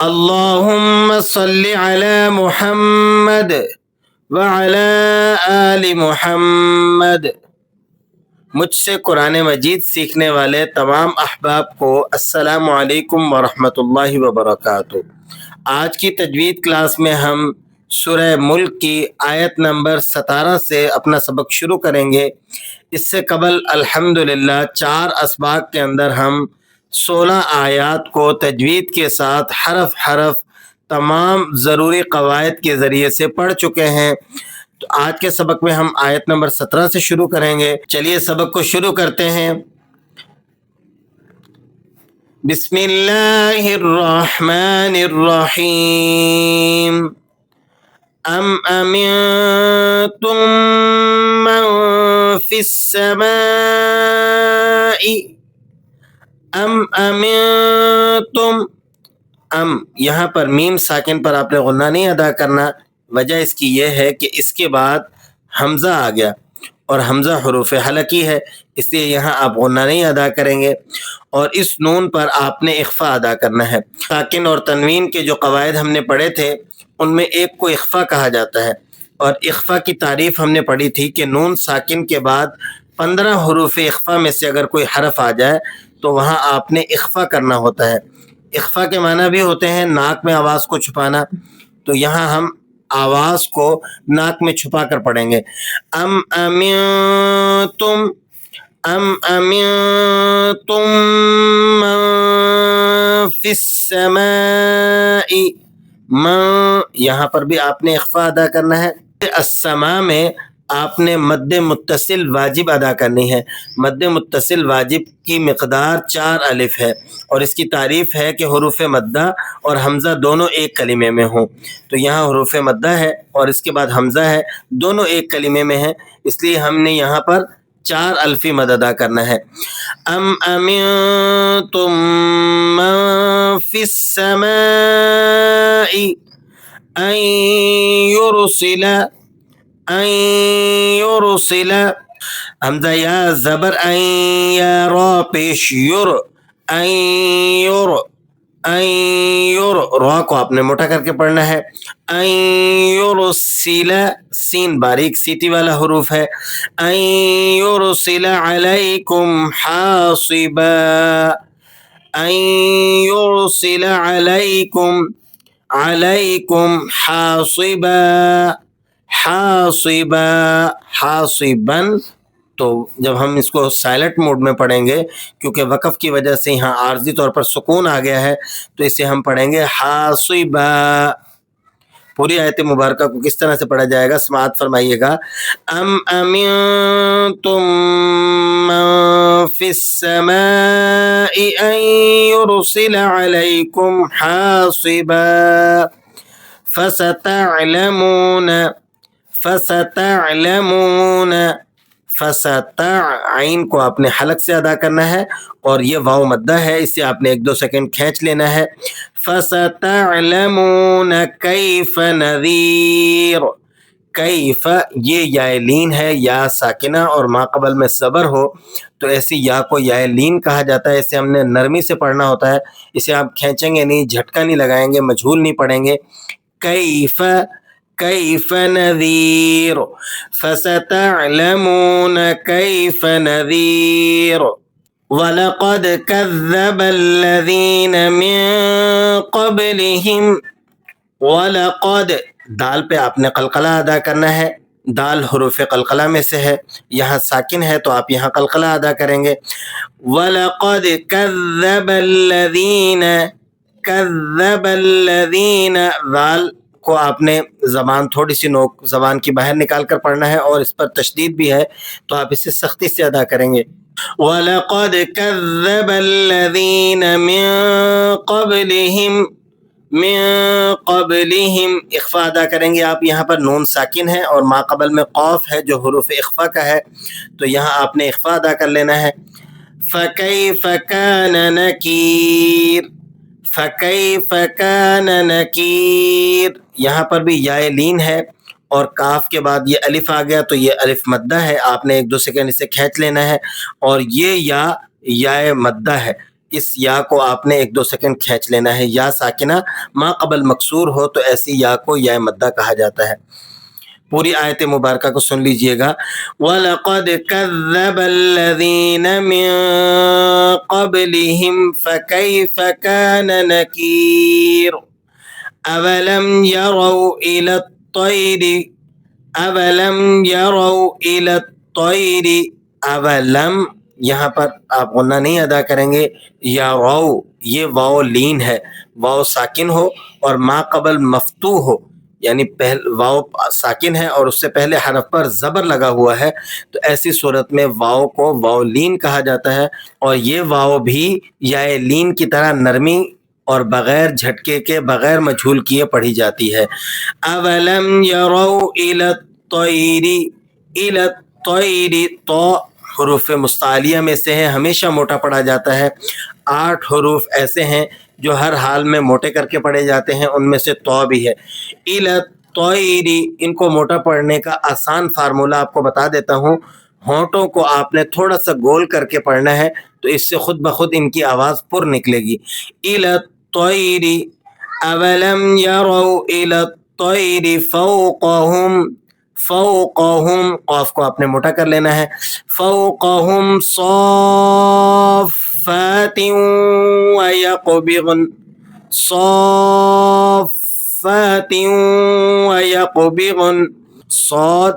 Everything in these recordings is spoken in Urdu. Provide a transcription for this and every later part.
اللہم صلی علی محمد وعلی آل محمد۔ مجھ سے قرآن مجید سیکھنے والے تمام احباب کو السلام علیکم ورحمۃ اللہ وبرکاتہ۔ آج کی تجوید کلاس میں ہم سورہ ملک کی آیت نمبر 17 سے اپنا سبق شروع کریں گے۔ اس سے قبل الحمدللہ 4 اسباق کے اندر ہم 16 آیات کو تجوید کے ساتھ حرف حرف تمام ضروری قواعد کے ذریعے سے پڑھ چکے ہیں۔ تو آج کے سبق میں ہم آیت نمبر 17 سے شروع کریں گے۔ چلیے سبق کو شروع کرتے ہیں۔ بسم اللہ الرحمن الرحیم۔ ام امنتم من فی السماء ام امنتم، یہاں پر میم ساکن پر آپ نے غنہ نہیں ادا کرنا۔ وجہ اس کی یہ ہے کہ اس کے بعد حمزہ آ گیا اور حمزہ حروف حلقی ہے، اس لیے یہاں آپ غنہ نہیں ادا کریں گے، اور اس نون پر آپ نے اخفا ادا کرنا ہے۔ ساکن اور تنوین کے جو قواعد ہم نے پڑھے تھے ان میں ایک کو اخفا کہا جاتا ہے، اور اخفا کی تعریف ہم نے پڑھی تھی کہ نون ساکن کے بعد 15 حروف اخفا میں سے اگر کوئی حرف آ جائے تو وہاں آپ نے اخفا کرنا ہوتا ہے۔ اخفا کے معنی بھی ہوتے ہیں ناک میں آواز کو چھپانا، تو یہاں ہم آواز کو ناک میں چھپا کر پڑھیں گے۔ ام امنتم ام امنتم من فی السماء، من یہاں پر بھی آپ نے اخفا ادا کرنا ہے۔ السماء میں آپ نے مد متصل واجب ادا کرنی ہے۔ مد متصل واجب کی مقدار 4 الف ہے، اور اس کی تعریف ہے کہ حروف مدہ اور حمزہ دونوں ایک کلمے میں ہوں۔ تو یہاں حروف مدہ ہے اور اس کے بعد حمزہ ہے، دونوں ایک کلمے میں ہیں، اس لیے ہم نے یہاں پر 4 الفی مد ادا کرنا ہے۔ ام امنتم من فی السماء ان یرسل حمزہ یا زبر یا را پیش را کو آپ نے موٹا کر کے پڑھنا ہے۔ یرسل، سین باریک سیٹی والا حروف ہے۔ یرسل علیکم حاصبا، یرسل علیکم حاصبا، حاصبا، تو جب ہم اس کو سائلنٹ موڈ میں پڑھیں گے، کیونکہ وقف کی وجہ سے یہاں عارضی طور پر سکون آ گیا ہے، تو اسے ہم پڑھیں گے حاصبا۔ پوری آیت مبارکہ کو کس طرح سے پڑھا جائے گا سماعت فرمائیے گا۔ ام امنتم من فی السماء ان یرسل علیکم حاصبا فستعلمون، عین کو آپ نے حلق سے ادا کرنا ہے، اور یہ واو مدہ ہے، اسے آپ نے 1-2 سیکنڈ کھینچ لینا ہے۔ فستعلمون کیف نذیر، کیف یہ یا لین ہے، یا ساکنہ اور ما قبل میں صبر ہو تو ایسی یا کو یا لین کہا جاتا ہے۔ اسے ہم نے نرمی سے پڑھنا ہوتا ہے، اسے آپ کھینچیں گے نہیں، جھٹکا نہیں لگائیں گے، مجہول نہیں پڑھیں گے۔ کیف نذیر، فستعلمون کیف نذیر۔ وَلَقَدْ كَذَّبَ الَّذِينَ مِن قَبْلِهِمْ، وَلَقَدْ دال پہ آپ نے قلقلہ ادا کرنا ہے، دال حروف قلقلہ میں سے ہے، یہاں ساکن ہے تو آپ یہاں قلقلہ ادا کریں گے۔ وَلَقَدْ كَذَّبَ الَّذِينَ، دال کو آپ نے زبان تھوڑی سی نوک زبان کی باہر نکال کر پڑھنا ہے، اور اس پر تشدید بھی ہے تو آپ اسے سختی سے ادا کریں گے۔ وَلَقَدْ كَذَّبَ الَّذِينَ مِن قَبْلِهِمْ، اخفا ادا کریں گے آپ، یہاں پر نون ساکن ہے اور ما قبل میں قوف ہے جو حروف اخفا کا ہے، تو یہاں آپ نے اخفا ادا کر لینا ہے۔ فَكَيْفَ كَانَ نَكِيرٌ، فَكَيْفَ كَانَ نَكِيرٌ، یہاں پر بھی یا لین ہے اور کاف کے بعد یہ الف آ گیا تو یہ الف مدہ ہے، آپ نے 1-2 سیکنڈ اسے کھینچ لینا ہے، اور یہ یا مدہ ہے، اس یا کو آپ نے 1-2 سیکنڈ کھینچ لینا ہے. یا ساکنہ ما قبل مکسور ہو تو ایسی یا کو یا مدہ کہا جاتا ہے. پوری آیت مبارکہ کو سن لیجئے گا. وَلَقَدْ كَذَّبَ الَّذِينَ مِن قَبْلِهِمْ فَكَيْفَ كَانَ نَكِيرٌ أَوَلَمْ يَرَوْا إِلَى الطَّيْرِ اولم یہاں پر آپ غنہ نہیں ادا کریں گے. یا واو یہ واو لین ہے، واو ساکن ہو اور ما قبل مفتوح ہو، یعنی واو ساکن ہے اور اس سے پہلے حرف پر زبر لگا ہوا ہے، تو ایسی صورت میں واو کو واو لین کہا جاتا ہے. اور یہ واو بھی یا لین کی طرح نرمی اور بغیر جھٹکے کے بغیر مجھول کیے پڑھی جاتی ہے. اولم یروا الی الطیر، تو حروف مستعلیہ میں سے ہے، ہمیشہ موٹا پڑھا جاتا ہے. 8 حروف ایسے ہیں جو ہر حال میں موٹے کر کے پڑھے جاتے ہیں، ان میں سے تو بھی ہے. الطیر، ان کو موٹا پڑھنے کا آسان فارمولہ آپ کو بتا دیتا ہوں. ہونٹوں کو آپ نے تھوڑا سا گول کر کے پڑھنا ہے تو اس سے خود بخود ان کی آواز پر نکلے گی. الطیر اولم یروا الی الطیر فوقہم، قاف کو آپ نے موٹا کر لینا ہے. فوقہم صافات ویقبضن، صافات ویقبضن، صاد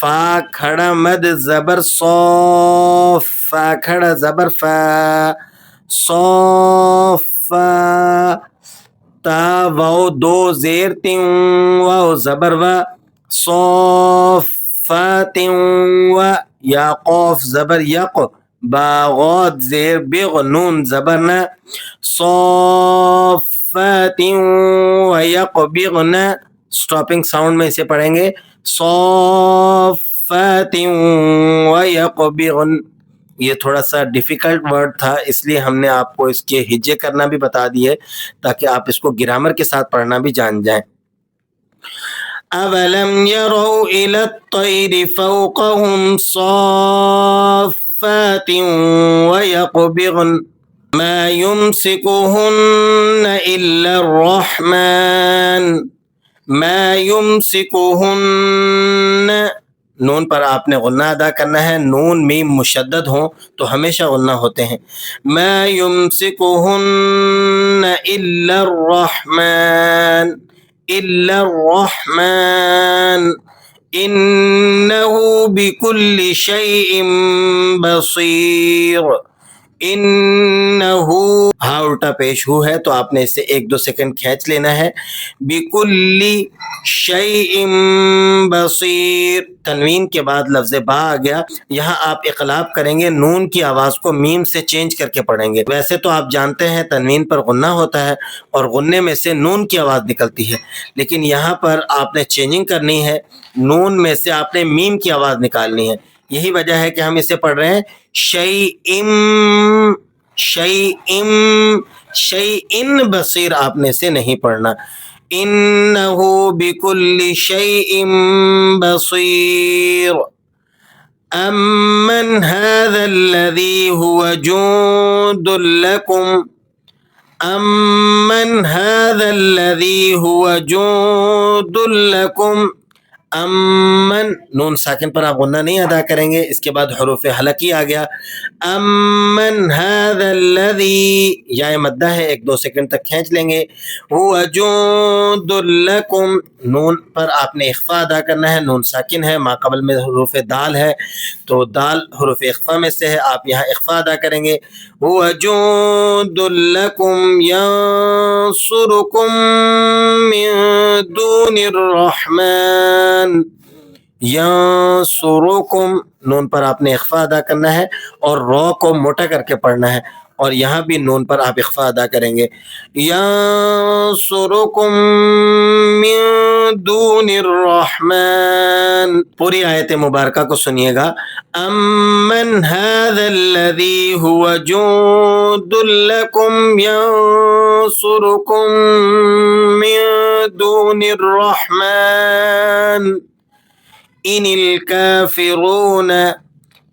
فا کھڑا مد زبر صوف، فا کھڑا زبر فا، صوفا، تا واو 2 زیر تین واو زبر و، صوفات و، یا قوف زبر یق، باغات زیر بغ، نون زبر ن، صوفات و یقبغن، سٹاپنگ ساؤنڈ میں اسے پڑھیں گے، صوفات و یقبغن. یہ تھوڑا سا ڈیفیکلٹ ورڈ تھا، اس لیے ہم نے آپ کو اس کے ہجے کرنا بھی بتا دیے تاکہ آپ اس کو گرامر کے ساتھ پڑھنا بھی جان جائیں. اولم یروا الی الطیر فوقہم صافات ویقبضن ما یمسکہن الا الرحمن، ما یمسکہن، نون پر آپ نے غنہ ادا کرنا ہے. نون میم مشدد ہوں تو ہمیشہ غنہ ہوتے ہیں. ما یمسکہن الا الرحمن، الا الرحمن انہ بکل شیء بصیر. انہ ہاں الٹا پیش ہو ہے تو آپ نے اسے 1-2 سیکنڈ کھینچ لینا ہے. بکل شیء بصیر، تنوین کے بعد لفظ با آ گیا، یہاں آپ اقلاب کریں گے، نون کی آواز کو میم سے چینج کر کے پڑھیں گے. ویسے تو آپ جانتے ہیں تنوین پر غنہ ہوتا ہے اور غنے میں سے نون کی آواز نکلتی ہے، لیکن یہاں پر آپ نے چینجنگ کرنی ہے، نون میں سے آپ نے میم کی آواز نکالنی ہے. یہی وجہ ہے کہ ہم اسے پڑھ رہے ہیں شیئم، شیئم، شیئن بصیر، آپ نے اسے نہیں پڑھنا. انہ بکل شیء بصیر. امن هذا الذی هو جند لکم، امن هذا الذی هو جند لکم، امن، نون ساکن پر آپ غنہ نہیں ادا کریں گے، اس کے بعد حروف حلقی آ گیا. امن هذا الذی، یا مدہ ہے، 1-2 سیکنڈ تک کھینچ لیں گے. هو جند لکم، نون پر آپ نے اخفا ادا کرنا ہے، نون ساکن ہے، ما قبل میں حروف دال ہے تو دال حروف اخفا میں سے ہے، آپ یہاں اخفا ادا کریں گے. هو جند لکم ینصرکم من دون الرحمن، ینصرکم، نون پر آپ نے اخفا ادا کرنا ہے اور رو کو موٹا کر کے پڑھنا ہے، اور یہاں بھی نون پر آپ اخفا ادا کریں گے. ینصرکم من دون الرحمن. پوری آیت مبارکہ کو سنیے گا. امن هذا الذی هو جند لکم ینصرکم من دون الرحمن ان الکافرون